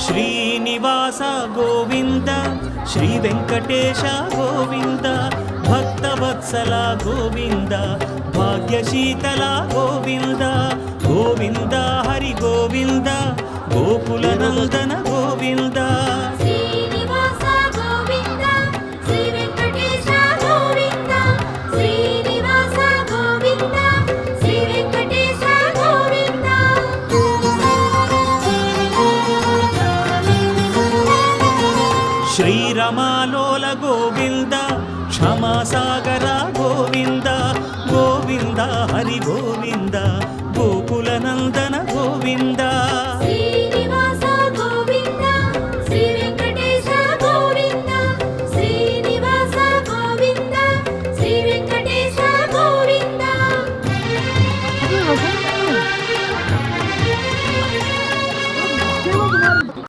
Srinivasa Govinda Shri Venkatesha Govinda Bhaktavatsala Govinda భాగ్యశీతల Govinda Govinda Hari Govinda Gokula Nandana Govinda Srinivasa Govinda Shri Venkatesha Govinda Srinivasa Govinda Shri Venkatesha Govinda శ్రీరమాలోల Govinda క్షమాసాగర Govinda Govinda Hari Govinda Gokula Nandana Govinda